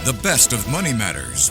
The best of Money Matters.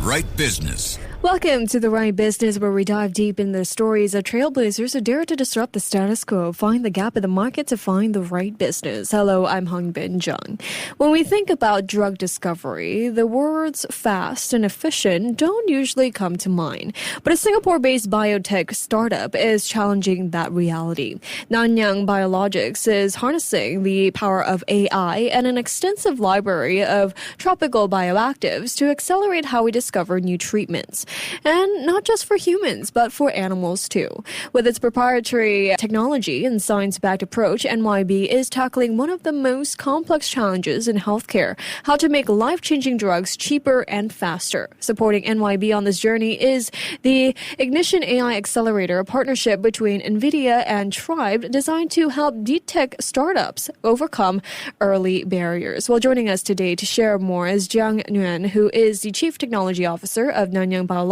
Right Business. Welcome to The Right Business, where we dive deep in the stories of trailblazers who dare to disrupt the status quo, find the gap in the market to find the right business. Hello, I'm Hongbin Jeong. When we think about drug discovery, the words fast and efficient don't usually come to mind. But a Singapore-based biotech startup is challenging that reality. Nanyang Biologics is harnessing the power of AI and an extensive library of tropical bioactives to accelerate how we discover new treatments. And not just for humans, but for animals too. With its proprietary technology and science-backed approach, NYB is tackling one of the most complex challenges in healthcare: how to make life-changing drugs cheaper and faster. Supporting NYB on this journey is the Ignition AI Accelerator, a partnership between NVIDIA and Tribe designed to help deep tech startups overcome early barriers. Well, joining us today to share more is Giang Nyugen, who is the Chief Technology Officer of Nanyang Biologics.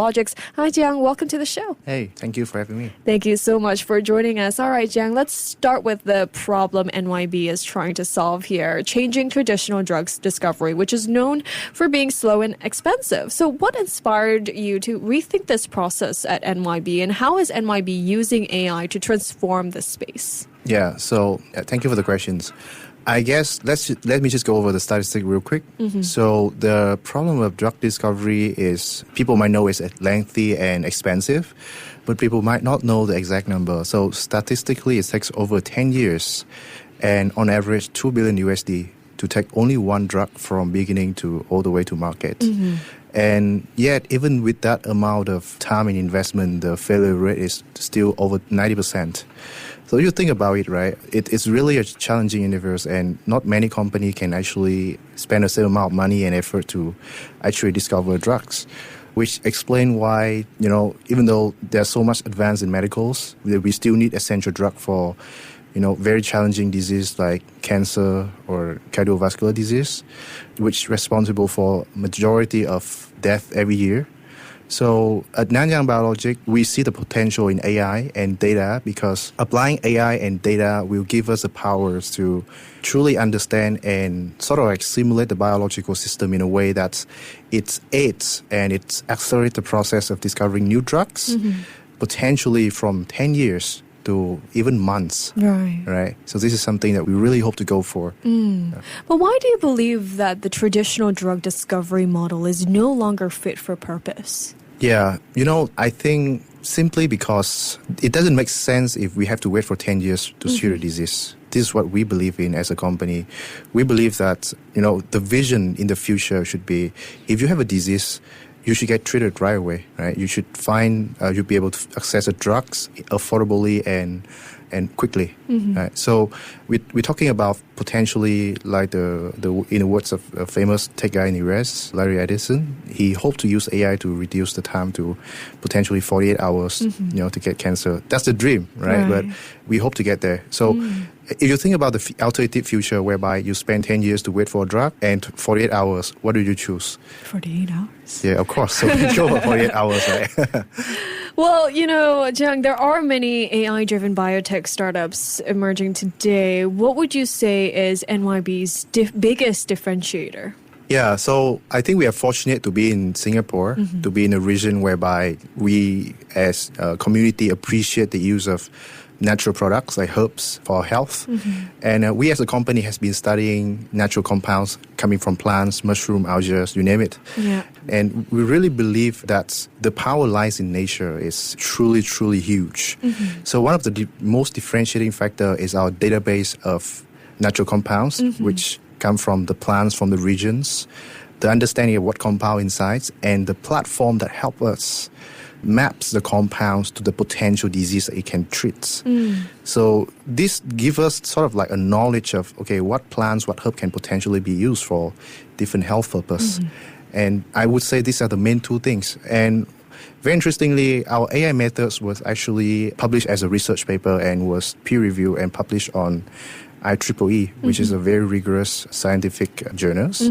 Hi, Giang. Welcome to the show. Hey, thank you for having me. Thank you so much for joining us. All right, Giang, let's start with the problem NYB is trying to solve here: changing traditional drugs discovery, which is known for being slow and expensive. So what inspired you to rethink this process at NYB, and how is NYB using AI to transform this space? Yeah, so thank you for the questions. I guess let me just go over the statistic real quick. So the problem of drug discovery is, people might know it's lengthy and expensive, but people might not know the exact number. So statistically, it takes over 10 years and on average $2 billion USD to take only one drug from beginning to all the way to market. And yet, even with that amount of time and investment, the failure rate is still over 90%. So you think about it, right? It's really a challenging universe, and not many companies can actually spend the same amount of money and effort to actually discover drugs, which explain why, even though there's so much advance in medicals, we still need essential drug for, very challenging disease like cancer or cardiovascular disease, which is responsible for majority of death every year. So at Nanyang Biologics, we see the potential in AI and data, because applying AI and data will give us the powers to truly understand and sort of like simulate the biological system in a way that it aids and it accelerates the process of discovering new drugs, potentially from 10 years to even months. Right. So this is something that we really hope to go for. But why do you believe that the traditional drug discovery model is no longer fit for purpose? Yeah, I think simply because it doesn't make sense if we have to wait for 10 years to cure a disease. This is what we believe in as a company. We believe that, the vision in the future should be, if you have a disease, you should get treated right away, right? You should you'll be able to access the drugs affordably and quickly, right? So we're talking about potentially, like the in the words of a famous tech guy in the US, Larry Ellison, he hoped to use AI to reduce the time to potentially 48 hours, to get cancer. That's the dream, right? But we hope to get there. So if you think about the alternative future whereby you spend 10 years to wait for a drug and 48 hours, what do you choose? 48 hours? Yeah, of course. So we go for 48 hours, right? Well, Jiang, there are many AI-driven biotech startups emerging today. What would you say is NYB's biggest differentiator? Yeah, so I think we are fortunate to be in Singapore, to be in a region whereby we as a community appreciate the use of natural products like herbs for health. And we as a company has been studying natural compounds coming from plants, mushroom, algae, you name it. Yeah. And we really believe that the power lies in nature is truly, truly huge. So one of the most differentiating factor is our database of natural compounds, which come from the plants, from the regions, the understanding of what compound inside, and the platform that help us maps the compounds to the potential disease that it can treat. So this gives us sort of like a knowledge of, what plants, what herb can potentially be used for different health purpose. And I would say these are the main two things. And very interestingly, our AI methods was actually published as a research paper and was peer-reviewed and published on IEEE, which is a very rigorous scientific journals.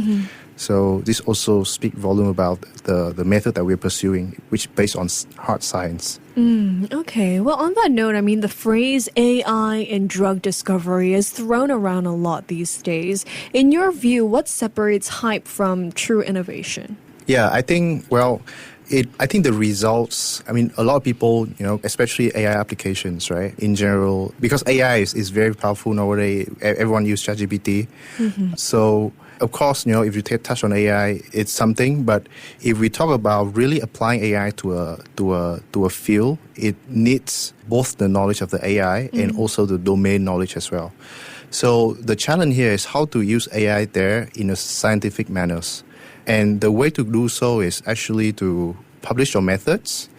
So this also speaks volume about the method that we're pursuing, which is based on hard science. Okay. Well, on that note, I mean, the phrase AI in drug discovery is thrown around a lot these days. In your view, what separates hype from true innovation? Yeah, I think, I think the results, I mean, a lot of people, especially AI applications, right, in general, because AI is very powerful nowadays. Everyone uses ChatGPT. So, of course, if you touch on AI, it's something. But if we talk about really applying AI to a field, it needs both the knowledge of the AI and also the domain knowledge as well. So the challenge here is how to use AI there in a scientific manners. And the way to do so is actually to publish your methods,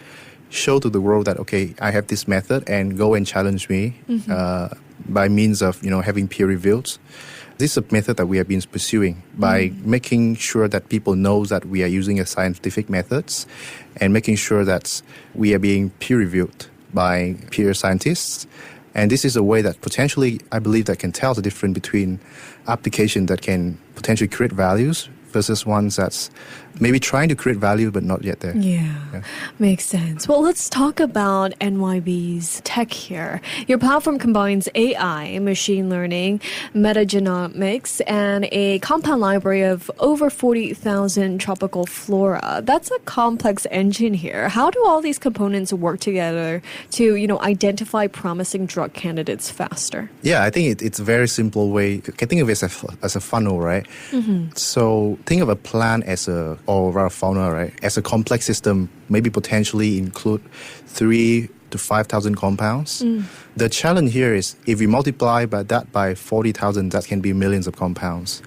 show to the world that, okay, I have this method, and go and challenge me by means of, having peer reviews. This is a method that we have been pursuing by making sure that people know that we are using a scientific methods and making sure that we are being peer reviewed by peer scientists. And this is a way that potentially, I believe, that can tell the difference between applications that can potentially create values versus ones that's maybe trying to create value but not yet there. Yeah, makes sense. Well, let's talk about NYB's tech here. Your platform combines AI, machine learning, metagenomics, and a compound library of over 40,000 tropical flora. That's a complex engine here. How do all these components work together to, identify promising drug candidates faster? Yeah, I think it's a very simple way. You can think of it as a funnel, right? So think of a plant or a fauna, right, as a complex system, maybe potentially include 3,000 to 5,000 compounds. The challenge here is if we multiply by 40,000, that can be millions of compounds.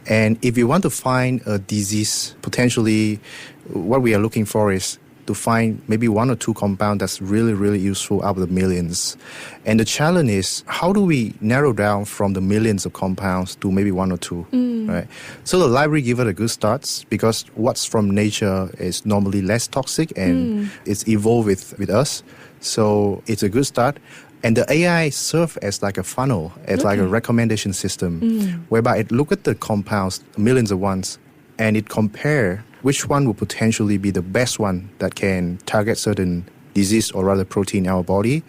And if you want to find a disease, potentially what we are looking for is to find maybe one or two compounds that's really, really useful out of the millions. And the challenge is, how do we narrow down from the millions of compounds to maybe one or two, right? So the library gives it a good start because what's from nature is normally less toxic and it's evolved with us. So it's a good start. And the AI serves as like a funnel, as like a recommendation system, whereby it look at the compounds, millions of ones, and it compare which one will potentially be the best one that can target certain disease or rather protein in our body.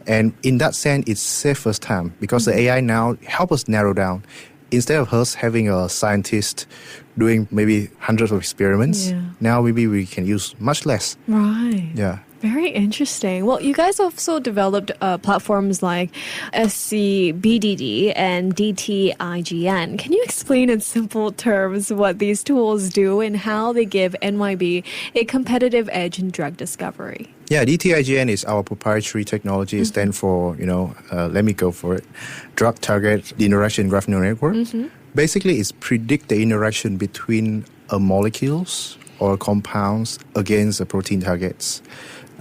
And in that sense, it's safest time because the AI now help us narrow down. Instead of us having a scientist doing maybe hundreds of experiments, now maybe we can use much less. Right. Yeah. Very interesting. Well, you guys also developed platforms like SCBDD and DTIGN. Can you explain in simple terms what these tools do and how they give NYB a competitive edge in drug discovery? Yeah, DTIGN is our proprietary technology. It stands for, let me go for it, Drug Target Interaction Graph Neural Network. Basically, it's predict the interaction between molecules or compounds against the protein targets.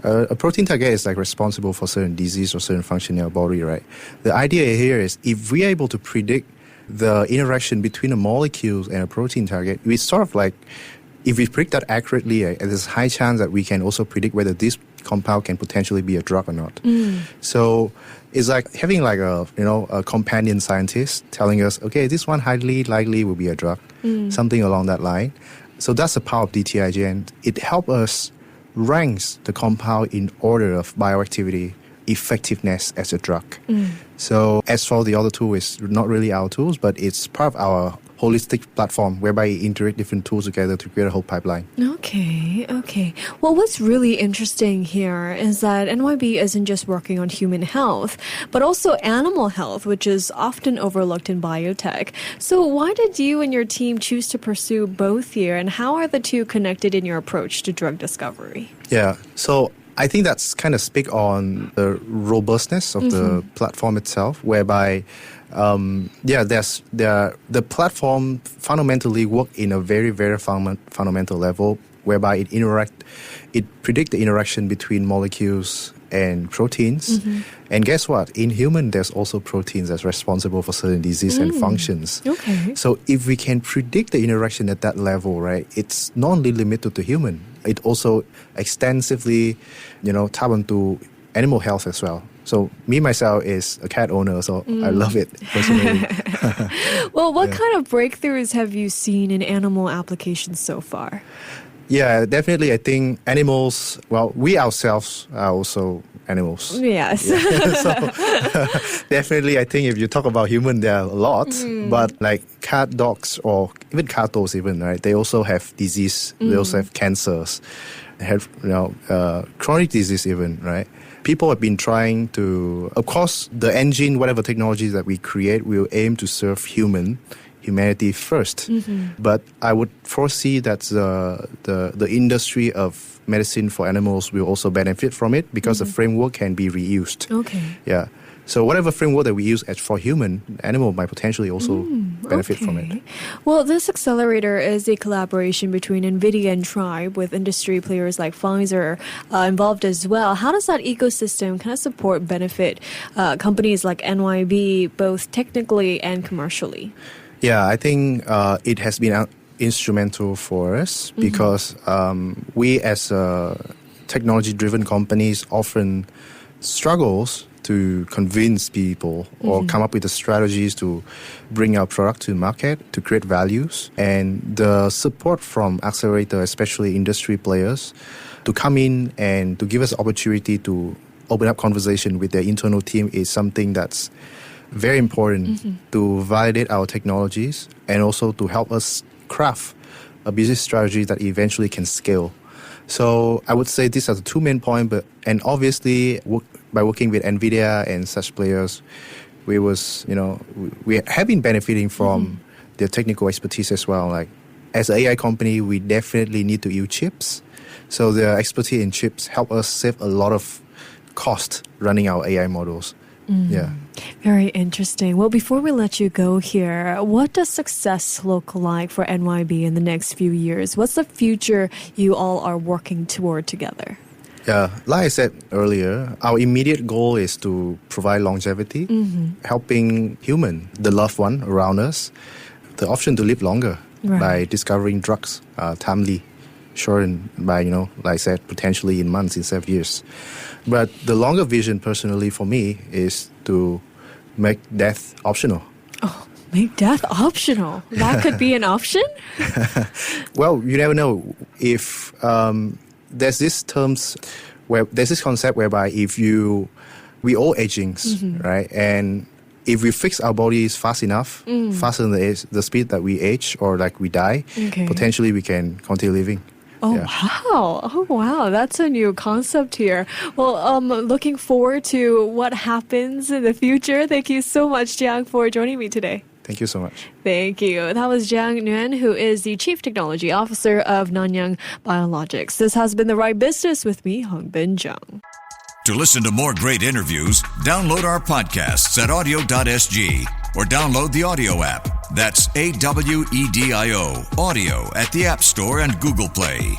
A protein target is like responsible for certain disease or certain function in our body, right? The idea here is if we are able to predict the interaction between the molecules and a protein target, we sort of like, if we predict that accurately, there's a high chance that we can also predict whether this compound can potentially be a drug or not. So it's like having like a companion scientist telling us, okay, this one highly likely will be a drug, something along that line. So that's the power of DTIGN. It helps us ranks the compound in order of bioactivity, effectiveness as a drug. So as for the other tool, it's not really our tools, but it's part of our holistic platform whereby you integrate different tools together to create a whole pipeline. Okay. Well, what's really interesting here is that NYB isn't just working on human health, but also animal health, which is often overlooked in biotech. So why did you and your team choose to pursue both here, and how are the two connected in your approach to drug discovery? Yeah, so I think that's kind of speak on the robustness of the platform itself, whereby the platform fundamentally work in a very, very fundamental level, whereby it predict the interaction between molecules and proteins. And guess what? In human, there's also proteins that's responsible for certain disease and functions. Okay. So if we can predict the interaction at that level, right, it's not only limited to human. It also extensively, tap into animal health as well. So me myself is a cat owner, so I love it personally. Well, what kind of breakthroughs have you seen in animal applications so far? Yeah, definitely. I think animals, well, we ourselves are also animals. Yes. Yeah. So definitely, I think if you talk about human, there are a lot. But like cat, dogs, or even cattos even, right? They also have disease. They also have cancers. They have, chronic disease even, right? People have been trying to, of course, the engine, whatever technologies that we create, will aim to serve humanity first. But I would foresee that the industry of medicine for animals will also benefit from it because the framework can be reused. Okay. Yeah. So whatever framework that we use for human, animal might potentially also benefit from it. Well, this accelerator is a collaboration between NVIDIA and Tribe with industry players like Pfizer involved as well. How does that ecosystem kind of support, benefit companies like NYB, both technically and commercially? Yeah, I think it has been instrumental for us because we as technology-driven companies often struggles to convince people or come up with the strategies to bring our product to market, to create values. And the support from Accelerator, especially industry players, to come in and to give us opportunity to open up conversation with their internal team is something that's very important to validate our technologies and also to help us craft a business strategy that eventually can scale. So I would say these are the two main points, and obviously by working with NVIDIA and such players, we have been benefiting from their technical expertise as well. Like as an AI company, we definitely need to use chips. So their expertise in chips help us save a lot of cost running our AI models. Yeah. Very interesting. Well, before we let you go here, what does success look like for NYB in the next few years? What's the future you all are working toward together? Yeah, like I said earlier, our immediate goal is to provide longevity, helping human, the loved one around us, the option to live longer by discovering drugs timely, shortened by, like I said, potentially in months instead of years. But the longer vision, personally, for me, is to make death optional. Oh, make death optional? That could be an option? Well, you never know. If there's this concept whereby we all aging, right? And if we fix our bodies fast enough, faster than the speed that we age or like we die, potentially we can continue living. Oh, wow. That's a new concept here. Well, looking forward to what happens in the future. Thank you so much, Giang, for joining me today. Thank you so much. Thank you. That was Giang Nyugen, who is the Chief Technology Officer of Nanyang Biologics. This has been The Right Business with me, Hongbin Jeong. To listen to more great interviews, download our podcasts at audio.sg or download the audio app. That's AWEDIO, audio at the App Store and Google Play.